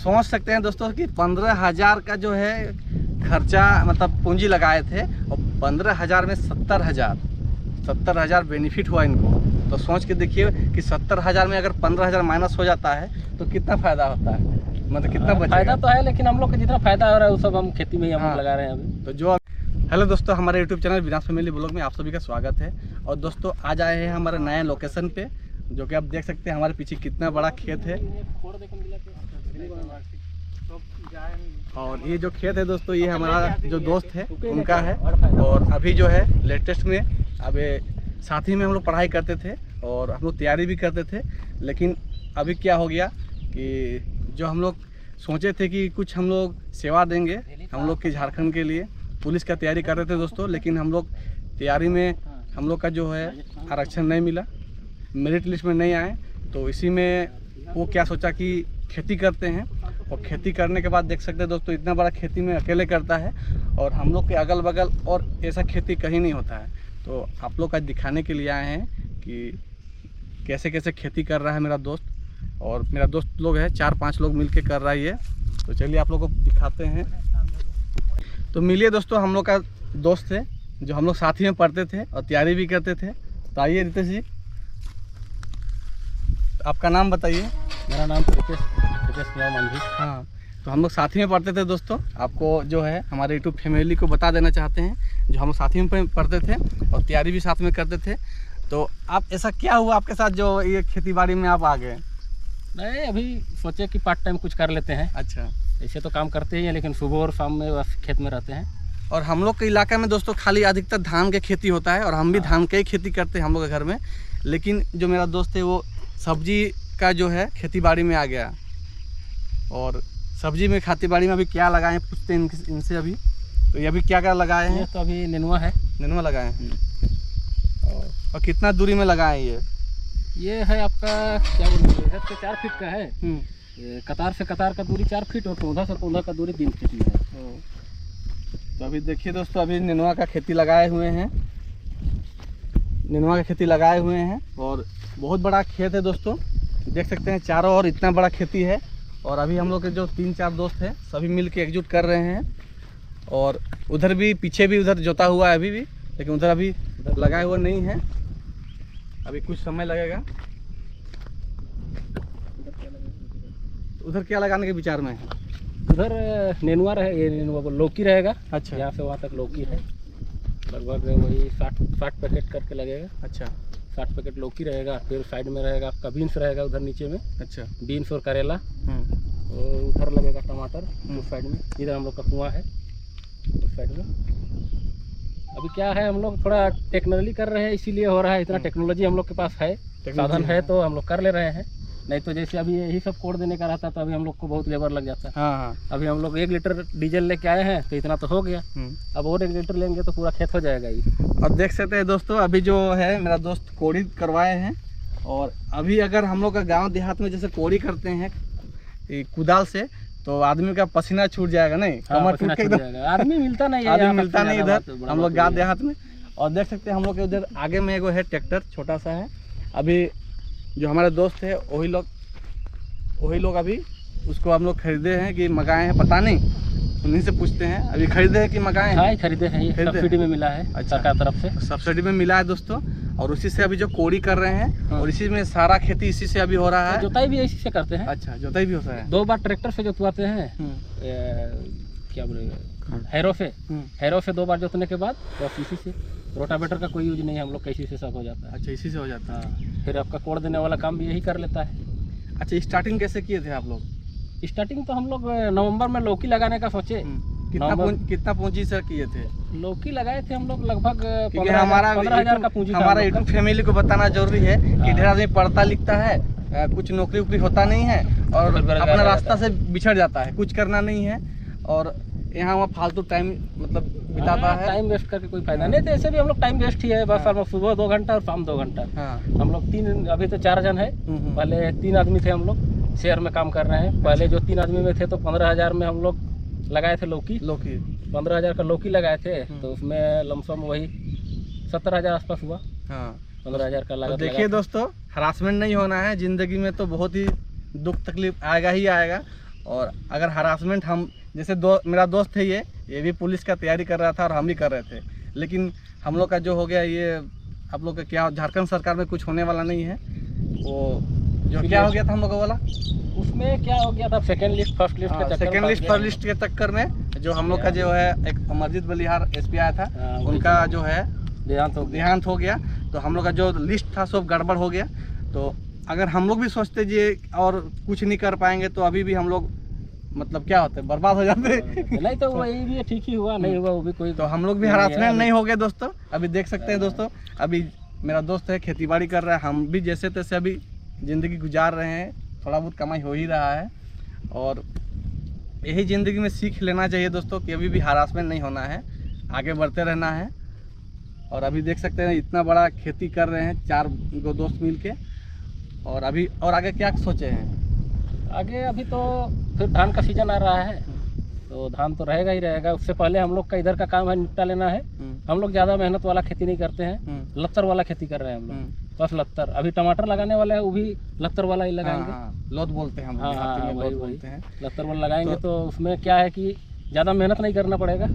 सोच सकते हैं दोस्तों कि 15,000 का जो है खर्चा मतलब पूंजी लगाए थे और 15,000 में 70,000 बेनिफिट हुआ इनको। तो सोच के देखिए कि 70,000 में अगर 15,000 माइनस हो जाता है तो कितना फ़ायदा होता है, मतलब कितना बचेगा। फायदा तो है, लेकिन हम लोग का जितना फायदा हो रहा है वो सब हम खेती में ही हम लोग लगा रहे हैं अभी। तो जो हेलो दोस्तों, हमारे यूट्यूब चैनल विनाश फैमिली ब्लॉग में आप सभी का स्वागत है। और दोस्तों आज आए हैं हमारे नए लोकेशन पे, जो कि आप देख सकते हैं हमारे पीछे कितना बड़ा खेत है। और ये जो खेत है दोस्तों, ये हमारा जो दोस्त है उनका है। और अभी जो है लेटेस्ट में अब साथ ही में हम लोग पढ़ाई करते थे और हम लोग तैयारी भी करते थे। लेकिन अभी क्या हो गया कि जो हम लोग सोचे थे कि कुछ हम लोग सेवा देंगे हम लोग के झारखंड के लिए, पुलिस का तैयारी कर रहे थे दोस्तों। लेकिन हम लोग तैयारी में हम लोग का जो है आरक्षण नहीं मिला, मेरिट लिस्ट में नहीं आए। तो इसी में वो क्या सोचा कि खेती करते हैं। और खेती करने के बाद देख सकते हैं दोस्तों, इतना बड़ा खेती में अकेले करता है और हम लोग के अगल बगल और ऐसा खेती कहीं नहीं होता है। तो आप लोग आज दिखाने के लिए आए हैं कि कैसे कैसे खेती कर रहा है मेरा दोस्त। और मेरा दोस्त लोग है 4-5 लोग मिलके कर रहा है ये। तो चलिए आप लोग को दिखाते हैं। तो मिलिए दोस्तों, हम लोग का दोस्त है जो हम लोग साथ ही में पढ़ते थे और तैयारी भी करते थे। तो आइए रितेश जी, आपका नाम बताइए। मेरा नाम रितेश कुमार मांझी। हाँ, तो हम लोग साथ ही में पढ़ते थे दोस्तों। आपको जो है हमारे यूट्यूब फैमिली को बता देना चाहते हैं, जो हम लोग साथ ही में पढ़ते थे और तैयारी भी साथ में करते थे। तो आप ऐसा क्या हुआ आपके साथ जो ये खेती बाड़ी में आप आ गए? नहीं, अभी सोचे कि पार्ट टाइम कुछ कर लेते हैं। अच्छा, ऐसे तो काम करते ही हैं, लेकिन सुबह और शाम में बस खेत में रहते हैं। और हम लोग के इलाके में दोस्तों खाली अधिकतर धान के खेती होता है और हम भी धान के ही खेती करते हैं हम लोग के घर में। लेकिन जो मेरा दोस्त है वो सब्जी का जो है खेती बाड़ी में आ गया। और सब्जी में खेती बाड़ी में अभी क्या लगाए हैं पूछते हैं इनसे अभी। तो ये अभी क्या क्या लगाए हैं? तो अभी नेनुआ है। नेनुआ लगाए हैं। और कितना दूरी में लगाए हैं ये है आपका क्या बोलते हैं, इधर से 4 फीट का है। ये कतार से कतार का दूरी 4 फीट और पौधा से पौधा का दूरी 3 फीट में है। तो अभी देखिए दोस्तों, अभी नेनुआ का खेती लगाए हुए हैं। नेनुआ का खेती लगाए हुए हैं और बहुत बड़ा खेत है दोस्तों, देख सकते हैं चारों ओर इतना बड़ा खेती है। और अभी हम लोग के जो 3-4 दोस्त हैं सभी मिल के एकजुट कर रहे हैं। और उधर भी पीछे भी उधर जोता हुआ है अभी भी, लेकिन उधर अभी लगाए हुआ नहीं है, अभी कुछ समय लगेगा। उधर क्या लगाने के विचार में है? उधर नेनुआ रहे, ये नेनुआ लौकी रहेगा। अच्छा, यहाँ से वहाँ तक लौकी है। लगभग वही 60 पैकेट करके लगेगा। अच्छा, 60 पैकेट लौकी रहेगा। फिर साइड में रहेगा आपका बीन्स रहेगा उधर नीचे में। अच्छा, बीन्स और करेला। और उधर लगेगा टमाटर उस साइड में। इधर हम लोग का कुआं है उस साइड में। अभी क्या है, हम लोग थोड़ा टेक्नोलॉजी कर रहे हैं, इसीलिए हो रहा है। इतना टेक्नोलॉजी हम लोग के पास है, साधन है, तो हम लोग कर ले रहे हैं। नहीं तो जैसे अभी यही सब कोड देने का रहता तो अभी हम लोग को बहुत लेबर लग जाता है। हाँ। अभी हम लोग 1 लीटर डीजल लेके आए हैं तो इतना तो हो गया। अब और 1 लीटर लेंगे तो पूरा खेत हो जाएगा ये। और देख सकते हैं दोस्तों, अभी जो है मेरा दोस्त कोड़ी करवाए हैं। और अभी अगर हम लोग का गांव देहात में जैसे कोड़ी करते हैं कुदाल से, तो आदमी का पसीना छूट जाएगा। नहीं, कमर टूट के आदमी मिलता नहीं है, आदमी मिलता नहीं इधर हम लोग गांव देहात में। और देख सकते हैं हम लोग के उधर आगे में एगो है ट्रैक्टर, छोटा सा है। अभी जो हमारे दोस्त है वही लोग अभी उसको हम लोग खरीदे हैं कि मंगाए हैं, पता नहीं, उन्हीं से पूछते हैं। अभी खरीदे हैं कि मंगाए हैं? हाँ, खरीदे हैं, ये सब्सिडी में मिला है। अच्छा, सरकार तरफ से सब्सिडी में मिला है दोस्तों। और उसी से अभी जो कोड़ी कर रहे हैं और इसी में सारा खेती इसी से अभी हो रहा है। जोताई भी इसी से करते हैं। अच्छा, जोताई भी होता है। 2 बार ट्रैक्टर से जोतवाते हैं। क्या बोलेंगे, हैरो से 2 बार जोतने के बाद बस इसी से। रोटावेटर का कोई यूज नहीं है, हम लोग कैसी से सब हो जाता है। अच्छा, इसी से हो जाता है। फिर आपका कोड़ देने वाला काम भी यही कर लेता है। अच्छा, स्टार्टिंग कैसे किए थे आप लोग? स्टार्टिंग तो हम लोग नवंबर में लौकी लगाने का सोचे। कितना पूंजी से किए थे? लौकी लगाए थे हम लोग लगभग 15,000 का पूंजी। हमारा यूट्यूब फैमिली को बताना जरूरी है कि ढेर आदमी पढ़ता लिखता है, कुछ नौकरी वोकरी होता नहीं है और अपना रास्ता से बिछड़ जाता है, कुछ करना नहीं है और यहाँ वहाँ फालतू टाइम मतलब बिताता है। टाइम वेस्ट करके कोई फायदा नहीं। तो ऐसे भी हम लोग टाइम वेस्ट ही है बस। हम सुबह 2 घंटा और शाम 2 घंटा। हम लोग 3, अभी तो 4 जन है। पहले 3 आदमी थे हम लोग, शेयर में काम कर रहे हैं। पहले जो 3 आदमी में थे तो 15,000 में हम लोग लगाए थे लौकी 15,000 का लौकी लगाए थे। तो उसमें लमसम वही 70,000 आसपास हुआ। 15,000 का लागत। देखिए दोस्तों, हरासमेंट नहीं होना है जिंदगी में, तो बहुत ही दुख तकलीफ आएगा ही आएगा। और अगर हरासमेंट हम जैसे मेरा दोस्त है ये भी पुलिस का तैयारी कर रहा था और हम भी कर रहे थे, लेकिन हम लोग का जो हो गया ये आप लोग का क्या झारखंड सरकार में कुछ होने वाला नहीं है। वो जो क्या हो गया था हम लोग वाला, उसमें क्या हो गया था सेकंड लिस्ट फर्स्ट लिस्ट के चक्कर में जो हम लोग का जो है एक अमरजीत बलिहार एसपी आया था, उनका जो है देहांत हो गया। तो हम लोग का जो लिस्ट था सब गड़बड़ हो गया। तो अगर हम लोग भी सोचते जी और कुछ नहीं कर पाएंगे तो अभी भी हम लोग मतलब क्या होते बर्बाद हो जाते। नहीं तो वही भी ठीक ही हुआ, नहीं हुआ वो भी कोई, तो हम लोग भी हरासमेंट नहीं हो गए दोस्तों। अभी देख सकते हैं दोस्तों, अभी मेरा दोस्त है खेती बाड़ी कर रहा है, हम भी जैसे तैसे अभी ज़िंदगी गुजार रहे हैं, थोड़ा बहुत कमाई हो ही रहा है। और यही ज़िंदगी में सीख लेना चाहिए दोस्तों कि अभी भी हरासमेंट नहीं होना है, आगे बढ़ते रहना है। और अभी देख सकते हैं इतना बड़ा खेती कर रहे हैं 4 दोस्त मिल के। और अभी और आगे क्या सोचे हैं? आगे अभी तो फिर धान का सीजन आ रहा है, तो धान तो रहेगा ही रहेगा। उससे पहले हम लोग का इधर का काम है निपटा लेना है। हम लोग ज़्यादा मेहनत वाला खेती नहीं करते हैं, लत्तर वाला खेती कर रहे हैं हम लोग, बस लत्तर। अभी टमाटर लगाने वाले हैं, वो भी लत्तर वाला ही लगाएंगे। लोद बोलते हैं हम, वही बोलते हैं, लत्तर वाला लगाएंगे। तो उसमें क्या है कि ज़्यादा मेहनत नहीं करना पड़ेगा,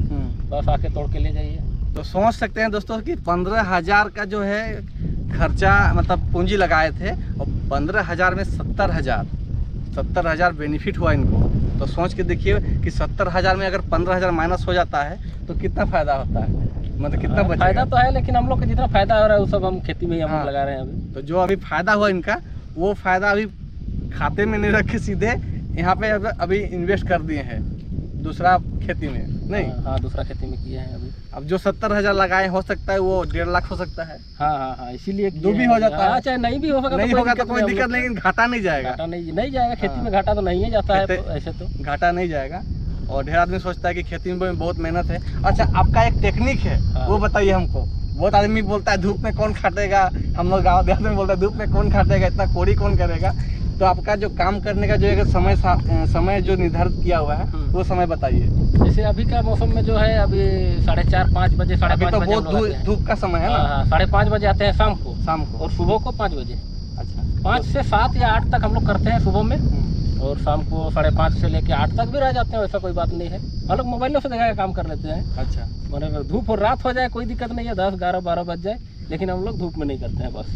बस आके तोड़ के ले जाइए। तो समझ सकते हैं दोस्तों कि 15,000 का जो है खर्चा मतलब पूंजी लगाए थे और 15,000 में 70,000 बेनिफिट हुआ इनको। तो सोच के देखिए कि 70,000 में अगर 15,000 माइनस हो जाता है तो कितना फायदा होता है, मतलब कितना फायदा तो है। लेकिन हम लोग का जितना फायदा हो रहा है वो सब हम खेती में ही हम लगा रहे हैं अभी। तो जो अभी फायदा हुआ इनका, वो फायदा अभी खाते में नहीं रखे, सीधे यहाँ पे अभी इन्वेस्ट कर दिए हैं दूसरा खेती में। नहीं हाँ, दूसरा खेती में किए हैं अभी। अब जो 70,000 लगाए हो सकता है वो 1.5 लाख हो सकता है। हाँ, इसीलिए दो भी हो जाता है। चाहे नहीं भी हो सकता, नहीं होगा तो कोई दिक्कत नहीं, लेकिन घाटा नहीं जाएगा। घाटा नहीं जाएगा खेती में, घाटा तो नहीं है जाता है ऐसे तो घाटा नहीं जाएगा। और ढेर आदमी सोचता है कि खेती में बहुत मेहनत है। अच्छा, आपका एक टेक्निक है वो बताइए हमको। बहुत आदमी बोलता है धूप में कौन खाटेगा, हम लोग गाँव देहात में बोलते हैं धूप में कौन खाटेगा, इतना कोड़ी कौन करेगा। तो आपका जो काम करने का जो एक समय जो निर्धारित किया हुआ है वो समय बताइए। जैसे अभी का मौसम में जो है अभी 4:30-5 बजे, 5:30 बजे बहुत धूप का समय है ना। 5:30 बजे आते हैं शाम को और सुबह को 5 बजे। अच्छा, 5 से 7 या 8 तक हम लोग करते हैं सुबह में, और शाम को 5:30 से लेके 8 तक भी रह जाते हैं। ऐसा कोई बात नहीं है, हम लोग मोबाइलों से जगह काम कर लेते हैं। अच्छा, मतलब धूप और रात हो जाए कोई दिक्कत नहीं है, 10, 11, 12 बज जाए, लेकिन हम लोग धूप में नहीं करते हैं बस।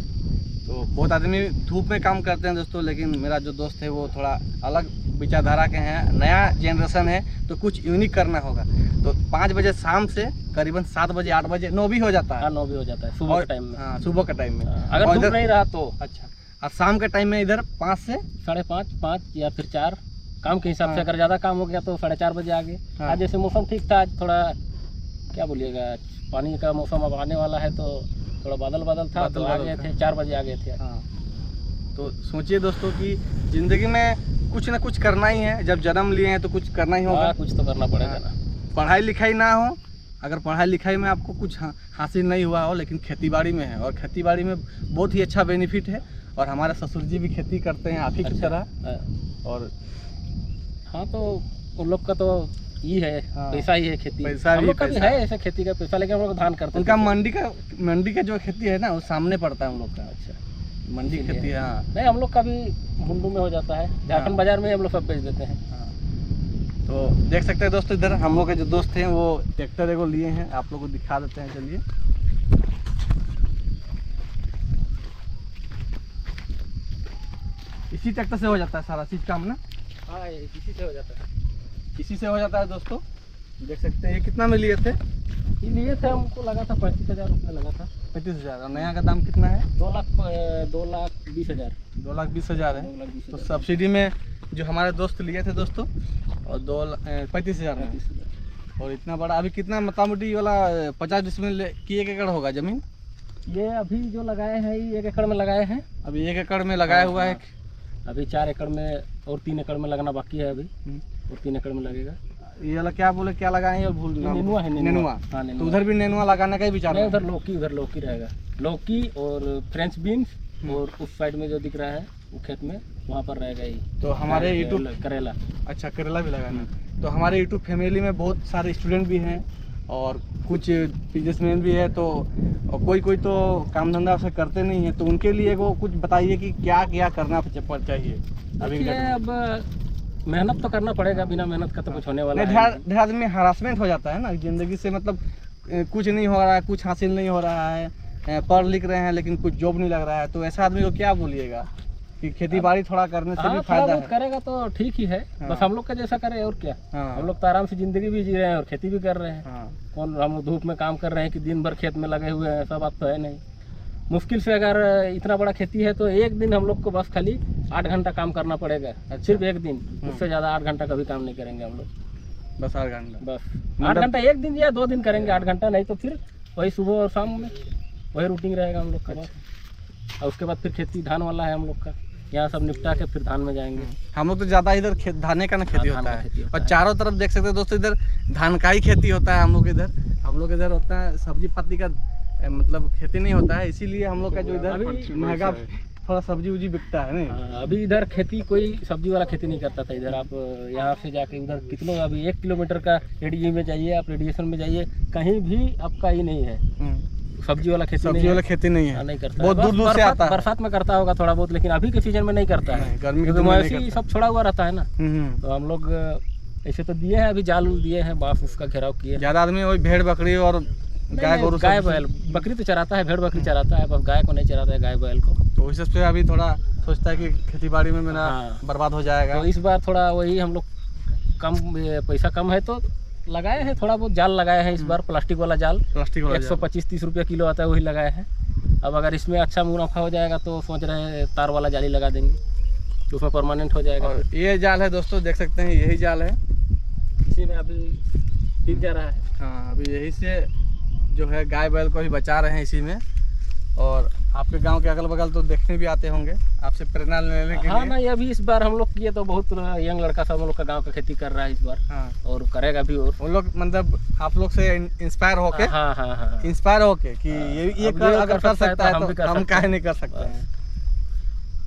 तो बहुत आदमी धूप में काम करते हैं दोस्तों, लेकिन मेरा जो दोस्त है वो थोड़ा अलग विचारधारा के हैं, नया जनरेशन है, तो कुछ यूनिक करना होगा। तो 5 बजे शाम से करीबन 7 बजे 8 बजे 9 भी हो जाता है। 9 भी हो जाता है सुबह के टाइम में। हाँ, सुबह के टाइम में अगर धूप नहीं रहा तो। अच्छा, और शाम के टाइम में इधर 5 से 5:30, 5 या फिर 4 काम के हिसाब से। अगर ज़्यादा काम हो गया तो 4:30 बजे आगे। आज जैसे मौसम ठीक था, आज थोड़ा क्या बोलिएगा, पानी का मौसम अब आने वाला है, तो थोड़ा बादल था, तो आ गए थे 4 बजे आ गए थे। हाँ, तो सोचिए दोस्तों कि ज़िंदगी में कुछ ना कुछ करना ही है। जब जन्म लिए हैं तो कुछ करना ही होगा। कुछ तो करना पड़ेगा ना। पढ़ाई लिखाई ना हो, अगर पढ़ाई लिखाई में आपको कुछ हासिल नहीं हुआ हो, लेकिन खेतीबाड़ी में है, और खेतीबाड़ी में बहुत ही अच्छा बेनिफिट है। और हमारे ससुर जी भी खेती करते हैं आप ही की तरह। और हाँ, तो उन लोग का तो ये है, पैसा ही है खेती। पैसा भी है ऐसे खेती का पैसा, लेकिन हम लोग धान करते हैं। उनका मंडी का जो खेती है ना वो सामने पड़ता है हम लोग का। अच्छा, मंडी खेती है। हाँ, नहीं, हम लोग का भी मुंडू में हो जाता है, झारखंड बाजार में हम लोग सब बेच देते हैं। तो देख सकते हैं दोस्तों, इधर हम लोग के जो दोस्त हैं वो ट्रैक्टर एगो लिए हैं, आप लोग को दिखा देते हैं। चलिए, इसी ट्रैक्टर से हो जाता है सारा चीज काम ना। हाँ, इसी से हो जाता है, इसी से हो जाता है दोस्तों। देख सकते हैं ये कितना में लिए थे? ये लिए थे, हमको लगा था 35,000 रुपये लगा था। 35,000। और नया का दाम कितना है? 2,20,000। 2,20,000 है। तो सब्सिडी में जो हमारे दोस्त लिए थे दोस्तों, और 35,000 में। और इतना बड़ा अभी कितना मोटामोटी वाला 50 डिसमिल की 1 एकड़ होगा जमीन? ये अभी जो लगाए हैं ये 1 एकड़ में लगाए हैं। अभी 1 एकड़ में लगाया हुआ है। अभी 4 एकड़ में और 3 एकड़ में लगना बाकी है अभी, और 3 एकड़ में लगेगा। ये वाला क्या बोले, क्या लगाए हैं? भूल नेनुआ है। नेनुआ। हाँ, तो उधर भी नेनुआ लगाने का ही विचार है? उधर लौकी रहेगा, लौकी और फ्रेंच बीन्स, और उस साइड में जो दिख रहा है वो खेत में वहाँ पर रहेगा ही। तो हमारे यूट्यूब करेला। अच्छा, करेला भी लगाना। तो हमारे यूट्यूब फैमिली में बहुत सारे स्टूडेंट भी हैं और कुछ बिजनेसमैन भी है, तो और कोई तो काम धंधा से करते नहीं है। तो उनके लिए वो कुछ बताइए कि क्या क्या करना चाहिए अभी। अब मेहनत तो करना पड़ेगा, बिना मेहनत का तो कुछ होने वाला नहीं। ढेर आदमी हरासमेंट हो जाता है ना जिंदगी से, मतलब कुछ नहीं हो रहा है, कुछ हासिल नहीं हो रहा है, पढ़ लिख रहे हैं लेकिन कुछ जॉब नहीं लग रहा है, तो ऐसा आदमी को क्या बोलिएगा कि खेती बाड़ी थोड़ा करने से भी फायदा है? करेगा तो ठीक ही है। हाँ। बस हम लोग का जैसा करे और क्या। हाँ। हम लोग तो आराम से जिंदगी भी जी रहे हैं और खेती भी कर रहे हैं। हाँ। कौन हम धूप में काम कर रहे हैं कि दिन भर खेत में लगे हुए हैं, ऐसा बात तो है नहीं। मुश्किल से अगर इतना बड़ा खेती है तो एक दिन हम लोग को बस खाली 8 घंटा काम करना पड़ेगा। अच्छा। सिर्फ एक दिन, उससे ज़्यादा 8 घंटा कभी काम नहीं करेंगे हम लोग। बस 8 घंटा, बस 8 घंटा एक दिन या 2 दिन करेंगे 8 घंटा, नहीं तो फिर वही सुबह और शाम में वही रूटीन रहेगा हम लोग का। और उसके बाद फिर खेती धान वाला है हम लोग का, यहाँ सब निपटा के फिर धान में जाएंगे। हम लोग तो ज़्यादा इधर धाने का ना खेती हाँ, होता धान का खेती है, होता और है। चारों तरफ देख सकते हैं दोस्तों, इधर धान का ही खेती होता है। हम लोग इधर होता है सब्जी पत्ती का मतलब खेती नहीं होता है, इसीलिए हम लोग का जो इधर महंगा थोड़ा सब्जी उब्जी बिकता है नहीं। अभी इधर खेती कोई सब्जी वाला खेती नहीं करता था इधर। आप यहाँ से जाके उधर कितनों अभी 1 किलोमीटर का रेडियस में जाइए, आप रेडिएशन में जाइए, कहीं भी आपका ही नहीं है सब्जी वाला खेती। सब्जी वाला खेती नहीं है, नहीं करता, बहुत दूर दूर से आता है। बरसात में करता होगा थोड़ा बहुत, लेकिन अभी के सीजन में नहीं करता है, गर्मी के क्योंकि मवेशी सब छोड़ा हुआ रहता है ना। तो हम लोग ऐसे तो दिए हैं, अभी जाल दिए हैं, बांस उसका घेराव किए। ज़्यादा आदमी वही भेड़ बकरी और गाय गोरू, गाय बैल, बकरी तो चराता है, भेड़ बकरी चराता है, बस गाय को नहीं चराता है, गाय बैल को। तो इस पे अभी थोड़ा सोचता है कि खेती बाड़ी में मेरा बर्बाद हो जाएगा। तो इस बार थोड़ा वही हम लोग कम पैसा कम है तो लगाए हैं, थोड़ा बहुत जाल लगाए हैं इस बार, प्लास्टिक वाला जाल। 125-30 रुपये किलो आता है, वही लगाए हैं। अब अगर इसमें अच्छा मुनाफा हो जाएगा तो सोच रहे हैं तार वाला जाली लगा देंगे, तो उसमें परमानेंट हो जाएगा। और ये जाल है दोस्तों, देख सकते हैं, यही जाल है, इसी में अभी टिक जा रहा है। हाँ, अभी यही से जो है गाय बैल को भी बचा रहे हैं इसी में। और आपके गांव के अगल बगल तो देखने भी आते होंगे आपसे प्रेरणा लेने के लिए। हाँ ना, ये अभी इस बार हम लोग किए तो बहुत यंग लड़का सब हम लोग का गांव का खेती कर रहा है इस बार। हाँ। और करेगा भी, और उन लोग मतलब आप लोग से इंस्पायर होके, हाँ इंस्पायर होके कि ये अगर कर सकता है तो हम काहे नहीं कर सकते हैं।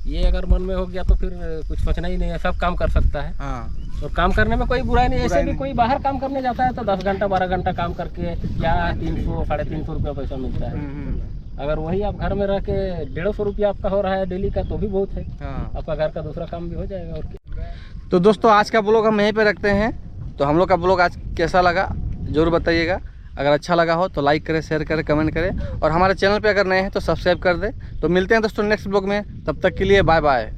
ये अगर मन में हो गया तो फिर कुछ सोचना ही नहीं है, सब काम कर सकता है। हाँ। और काम करने में कोई बुराई नहीं। ऐसे भी कोई बाहर काम करने जाता है तो 10 घंटा 12 घंटा काम करके या 300-350 रुपया पैसा मिलता है। अगर वही आप घर में रह के 150 रुपया आपका हो रहा है डेली का, तो भी बहुत है। हाँ। आपका घर का दूसरा काम भी हो जाएगा। और तो दोस्तों आज का ब्लॉग हम यहीं पे रखते हैं। तो हम लोग का ब्लॉग आज कैसा लगा ज़रूर बताइएगा। अगर अच्छा लगा हो तो लाइक करें, शेयर करें, कमेंट करें, और हमारे चैनल पे अगर नए हैं तो सब्सक्राइब कर दें। तो मिलते हैं दोस्तों नेक्स्ट ब्लॉग में, तब तक के लिए बाय बाय।